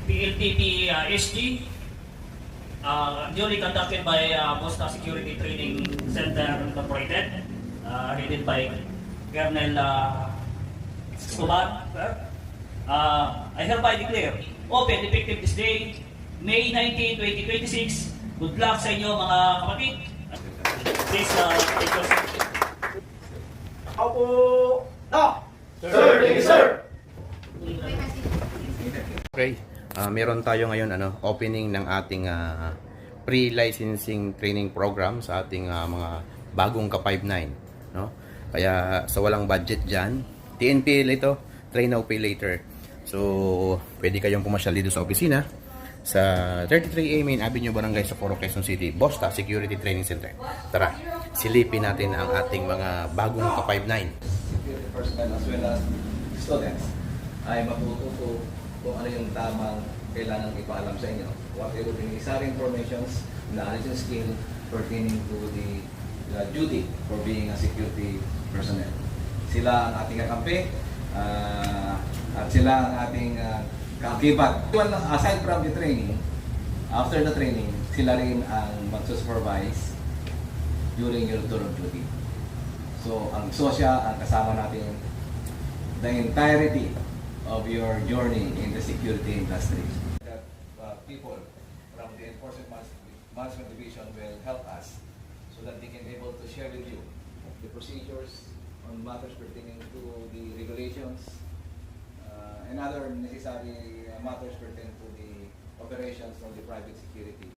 PLTP SG, duly conducted by Bosta Security Training Center Incorporated, headed by Colonel Escobar. I hereby declare open effective this day, May 19, 2026. Good luck sa inyo mga kapatid. Please, take your seat. Opo! No! Sir, thank you, sir. Okay, meron tayo ngayon opening ng ating pre-licensing training program sa ating mga bagong ka-59, no? Kaya sa walang budget diyan, TNPL ito, train now pay later. So, pwede kayong pumasyal dito sa opisina sa 33A Main Avenue, Barangay Socorro, Quezon City, Bosta Security Training Center. Tara, silipin natin ang ating mga bagong ka-59. Security personnel as well as students ay matututo kung ano yung tamang kailangan ipaalam sa inyo. What are the necessary informations, knowledge and skill pertaining to the duty for being a security personnel. Sila ang ating kakampi at sila ang ating kaakibat. Aside from the training, after the training, sila rin ang magsusupervise during your tour of duty. So, ang SOSYA ang kasama natin the entirety of your journey in the security industry. That people from the Enforcement Management Division will help us so that they can be able to share with you the procedures on matters pertaining to the regulations and other necessary matters pertaining to the operations of the private security.